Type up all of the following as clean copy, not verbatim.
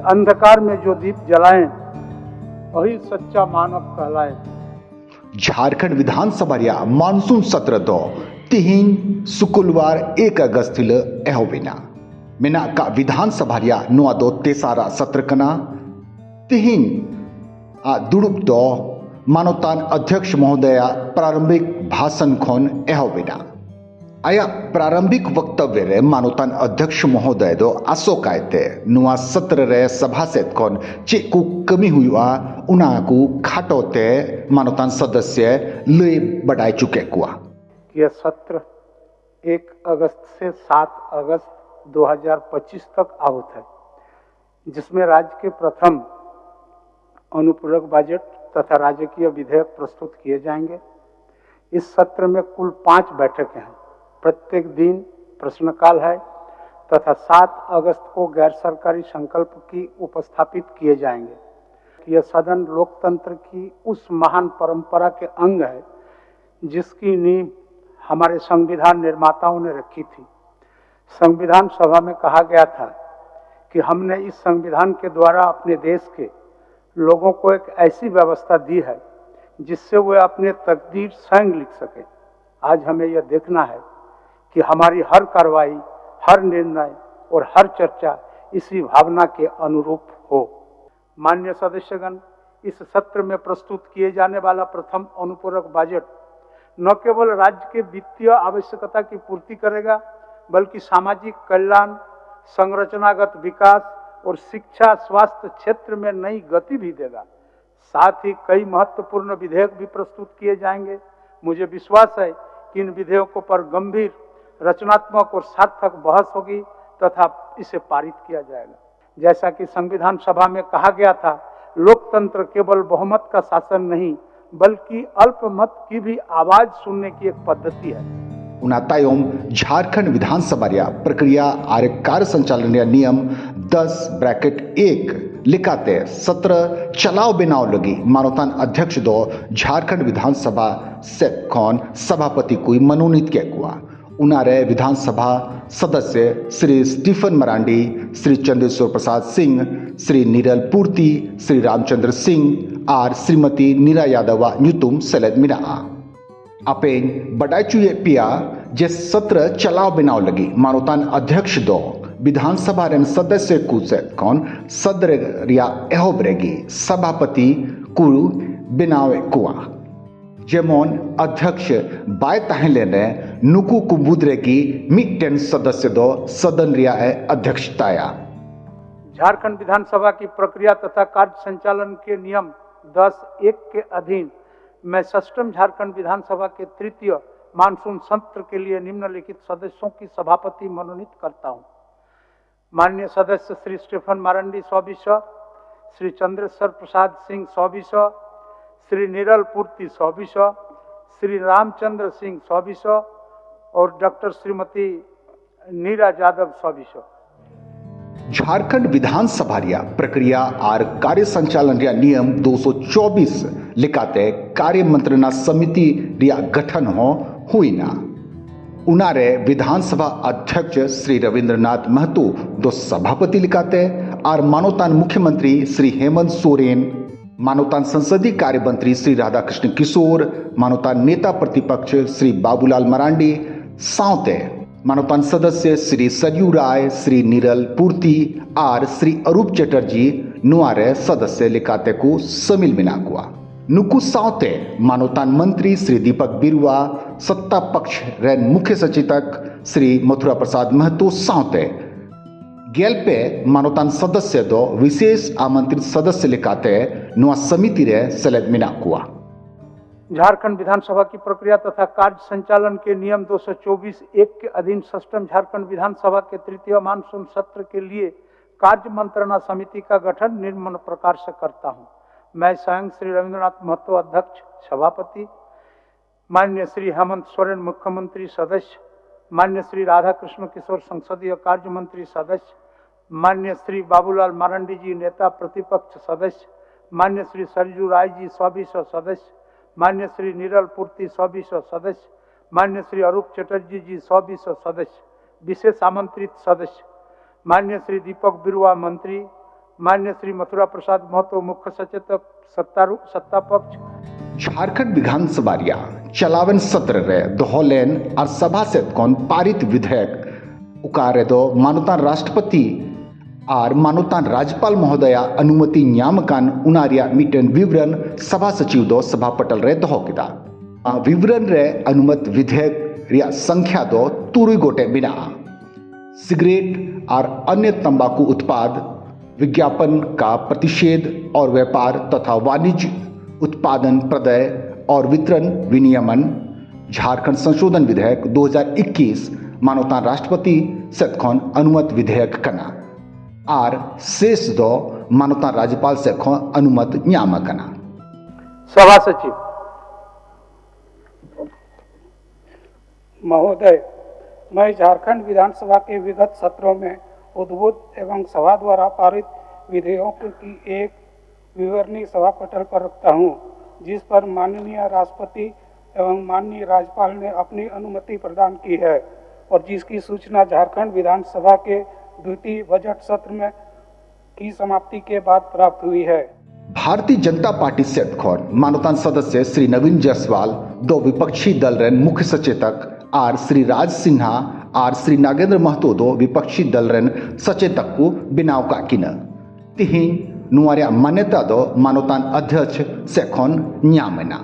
अंधकार में जो दीप जलाएं वही सच्चा मानव कहलाए। झारखंड विधानसभा मानसून सत्र दो तिहिन शुक्रवार 1 अगस्त एहोबिना मेना का विधानसभा नुआ दो तेसारा सत्र कना तिहिन दुड़ुब दो मानवतान अध्यक्ष महोदय प्रारंभिक भाषण खन एहोबिना आया प्रारंभिक वक्तव्य रे मानवतान अध्यक्ष महोदय दो आशोकायते नुआ सत्र रे सभासद खन चेक को कमी हुआ उना को खाटोते मानवतान सदस्य ले बढ़ाई चुके कुआ। यह सत्र 1 अगस्त से 7 अगस्त 2025 तक आहूत है, जिसमें राज्य के प्रथम अनुपूरक बजट तथा राजकीय विधेयक प्रस्तुत किए जाएंगे। इस सत्र में कुल 5 बैठकें हैं। प्रत्येक दिन प्रश्नकाल है तथा 7 अगस्त को गैर सरकारी संकल्प की उपस्थापित किए जाएंगे। यह सदन लोकतंत्र की उस महान परंपरा के अंग है जिसकी नींव हमारे संविधान निर्माताओं ने रखी थी। संविधान सभा में कहा गया था कि हमने इस संविधान के द्वारा अपने देश के लोगों को एक ऐसी व्यवस्था दी है जिससे वे अपने तकदीर स्वयं लिख सके। आज हमें यह देखना है कि हमारी हर कार्रवाई, हर निर्णय और हर चर्चा इसी भावना के अनुरूप हो। माननीय सदस्यगण, इस सत्र में प्रस्तुत किए जाने वाला प्रथम अनुपूरक बजट न केवल राज्य के वित्तीय आवश्यकता की पूर्ति करेगा, बल्कि सामाजिक कल्याण, संरचनागत विकास और शिक्षा स्वास्थ्य क्षेत्र में नई गति भी देगा। साथ ही कई महत्वपूर्ण विधेयक भी प्रस्तुत किए जाएंगे। मुझे विश्वास है कि इन विधेयकों पर गंभीर, रचनात्मक और सार्थक बहस होगी तथा इसे पारित किया जाएगा। जैसा कि संविधान सभा में कहा गया था, लोकतंत्र केवल बहुमत का शासन नहीं बल्कि अल्पमत की भी आवाज सुनने की एक पद्धति है। उनातायोम झारखंड विधानसभा प्रक्रिया आर कार्य संचालन नियम 10(1) लिखाते सत्र चलाव बिनाव लगी मानवतान अध्यक्ष दो झारखंड विधानसभा से खन सभापति को मनोनीत किया हुआ। उनारे विधानसभा सदस्य श्री स्टीफन मरांडी, श्री चंद्रेश्वर प्रसाद सिंह, श्री नीरल पूर्ति, श्री रामचंद्र सिंह और श्रीमती नीरा यादव न्यूतुम सैलद मिना अपेन बडाचुए पिया जे सत्र चलाव बिनाव लगी मानवतान अध्यक्ष दो विधानसभा रेन सदस्य कुसेत कौन सदर रिया एहोब्रेगी सभापति कुरु बिनावे कुआ जेमोन अध्यक्ष बाय ताहले ने नुकु कुबुद्रे की मिटेन सदस्य दो सदन रिया अध्यक्षताया। झारखंड विधानसभा की प्रक्रिया तथा कार्य संचालन के नियम 10(1) के अधीन मैं षष्ठम झारखंड विधानसभा के तृतीय मानसून सत्र के लिए निम्नलिखित सदस्यों की सभापति मनोनीत करता हूं। माननीय सदस्य श्री स्टीफन मारंडी 100 श्री चंद्रेश्वर प्रसाद सिंह 100 श्री नीरल पूर्ति 100 श्री रामचंद्र सिंह 100 और डॉक्टर श्रीमती नीरा यादव 100। झारखंड विधानसभा प्रक्रिया और कार्य संचालन नियम 224 लिखाते कार्य मंत्रणा समिति गठन हुई ना उनारे विधानसभा अध्यक्ष श्री रविंद्रनाथ महतो दो सभापति लिखाते और मानवतान मुख्यमंत्री श्री हेमंत सोरेन, मानवतान संसदीय कार्य मंत्री श्री राधाकृष्ण किशोर, मानवतान नेता प्रतिपक्ष श्री बाबूलाल मरांडी साउते मानवतान सदस्य श्री सरयू राय, श्री नीरल पूर्ति और श्री अरूप चटर्जी नुआरे सदस्य लिखाते को शामिल मिना हुआ। नुकु साउते मानवतान मंत्री श्री दीपक बिरुआ, सत्ता पक्ष रैन मुख्य सचेतक श्री मथुरा प्रसाद महतो साउते गेलपे मानवतान सदस्य दो विशेष आमंत्रित सदस्य लिखाते नुआ समिति रे सेलेक्ट मिना हुआ। झारखंड विधानसभा की प्रक्रिया तथा कार्य संचालन के नियम 224(1) के अधीन षष्ठम झारखंड विधानसभा के तृतीय मानसून सत्र के लिए कार्य मंत्रणा समिति का गठन निम्न प्रकार से करता हूं। मैं स्वयं श्री रविंद्रनाथ महतो अध्यक्ष सभापति, माननीय श्री हेमंत सोरेन मुख्यमंत्री सदस्य, माननीय श्री राधाकृष्ण किशोर संसदीय कार्य मंत्री सदस्य, माननीय श्री बाबूलाल मारंडी जी नेता प्रतिपक्ष सदस्य, माननीय श्री सरजू राय जी 100 सदस्य, माननीय श्री नीरल पूर्ति 100 सदस्य, माननीय श्री अरूप चटर्जी जी 100 सदस्य, विशेष आमंत्रित सदस्य, माननीय श्री दीपक बिरुआ मंत्री, माननीय श्री मथुरा प्रसाद महतो मुख्य सचेतक सत्ता पक्ष। झारखंड विधानसभा चलावन सत्र रे दोहलेन और सभा से कौन पारित विधेयक उकारे दो मानवता राष्ट्रपति और मानवता राज्यपाल महोदया अनुमति न्यामकान उनारिया मिटन विवरण सभा सचिव दो सभा पटल रे दोह किदा विवरण रे अनुमत विधेयक रिया संख्या दो तुरुई गोटे बिना सिगरेट और अन्य तंबाकू उत्पाद विज्ञापन का प्रतिषेध और व्यापार तथा वाणिज्य उत्पादन प्रदय और वितरण विनियमन झारखंड संशोधन विधेयक 2021 मानवता राष्ट्रपति सेतखन अनुमत विधेयक कना और शेष दो मानवता राज्यपाल से अनुमत न्याम कना। सभा सचिव महोदय, मैं झारखंड विधानसभा के विगत सत्रों में उद्भूत एवं सभा द्वारा पारित विधेयकों की एक विवरणी सभा पटल पर रखता हूं, जिस पर माननीय राष्ट्रपति एवं माननीय राज्यपाल ने अपनी अनुमति प्रदान की है और जिसकी सूचना झारखंड विधानसभा के द्वितीय बजट सत्र में की समाप्ति के बाद प्राप्त हुई है। भारतीय जनता पार्टी से मानवता सदस्य श्री नवीन जायसवाल, दो विपक्षी दल रे मुख्य सचेतक और श्री राज सिन्हा और श्री नागेंद्र महतो दो विपक्षी दल रे सचेतक को बिनाव का किन तिहिन नुआरिया मान्यता दो मानवता अध्यक्ष से न्यामना।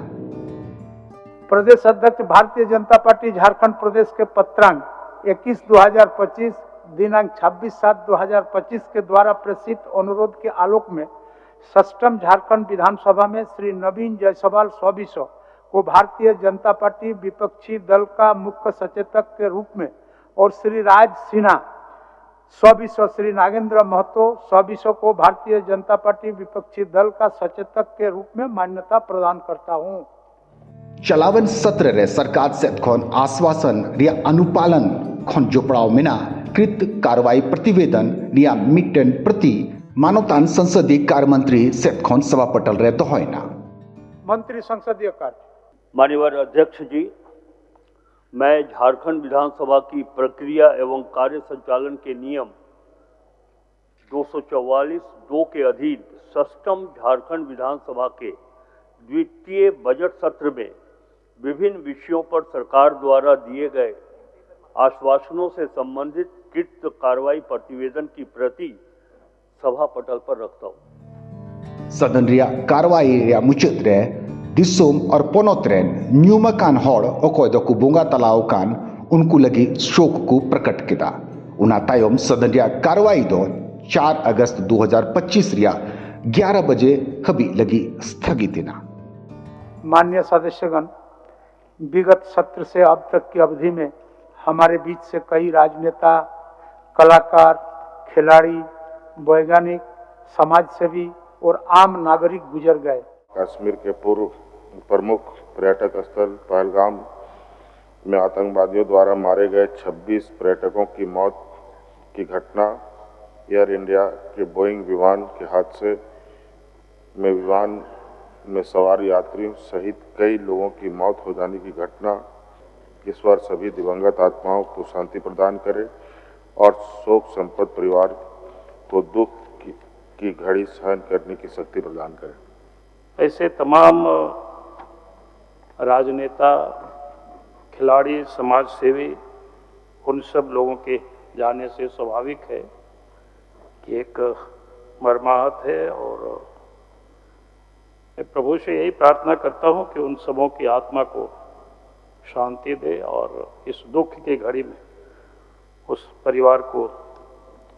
प्रदेश अध्यक्ष भारतीय जनता पार्टी झारखंड प्रदेश के पत्रांक 21/2025 दिनांक 26/7/2025 के द्वारा प्रेषित अनुरोध के आलोक में षष्ठम झारखंड विधानसभा में श्री नवीन जायसवाल 100 को भारतीय जनता पार्टी विपक्षी दल का मुख्य सचेतक के रूप में और श्री राज सिन्हा 100 श्री नागेंद्र महतो 100 को भारतीय जनता पार्टी विपक्षी दल का सचेतक के रूप में मान्यता प्रदान करता हूं। चलावन सत्र रे सरकार से आश्वासन रिया अनुपालन खन जोपड़ाव मिना कृत कार्रवाई प्रतिवेदन रिया मिटन प्रति मानवता संसदीय कार्य मंत्री से सभा पटल रे दोहना। मंत्री संसदीय कार्य माननीय अध्यक्ष जी, मैं झारखंड विधानसभा की प्रक्रिया एवं कार्य संचालन के नियम 244(2) के अधीन षष्ठम झारखंड विधानसभा के द्वितीय बजट सत्र में विभिन्न विषयों पर सरकार द्वारा दिए गए आश्वासनों से संबंधित कृत कार्रवाई प्रतिवेदन की प्रति सभा पटल पर रखता हूँ। सदन रिया कार्रवाई रिया मुचित रे दिसोम और पोनोत्रेन न्यूमकान हॉड़ ओकोय दो को बोंगा तलाव कान उनको लगी शोक को प्रकट किया। उना तायम सदन रिया कार्रवाई दो 4 अगस्त 2025 रिया 11 बजे कभी लगी स्थगित ना। माननीय सदस्यगण, विगत सत्र से अब तक की अवधि में हमारे बीच से कई राजनेता, कलाकार, खिलाड़ी, वैज्ञानिक, समाजसेवी और आम नागरिक गुजर गए। कश्मीर के पूर्व प्रमुख पर्यटक स्थल पहलगाम में आतंकवादियों द्वारा मारे गए 26 पर्यटकों की मौत की घटना, एयर इंडिया के बोइंग विमान के हादसे में विमान में सवार यात्रियों सहित कई लोगों की मौत हो जाने की घटना, ईश्वर सभी दिवंगत आत्माओं को शांति प्रदान करे और शोक संपन्न परिवार को दुख की घड़ी सहन करने की शक्ति प्रदान करे। ऐसे तमाम राजनेता, खिलाड़ी, समाज सेवी, उन सब लोगों के जाने से स्वाभाविक है कि एक मर्माहत है और मैं प्रभु से यही प्रार्थना करता हूं कि उन सबों की आत्मा को शांति दे और इस दुख की घड़ी में उस परिवार को,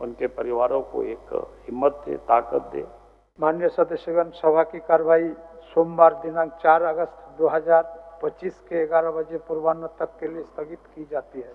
उनके परिवारों को एक हिम्मत दे, ताकत दे। माननीय सदस्यगण, सभा की कार्रवाई सोमवार दिनांक 4 अगस्त 2025 के 11 बजे पूर्वाह्न तक के लिए स्थगित की जाती है।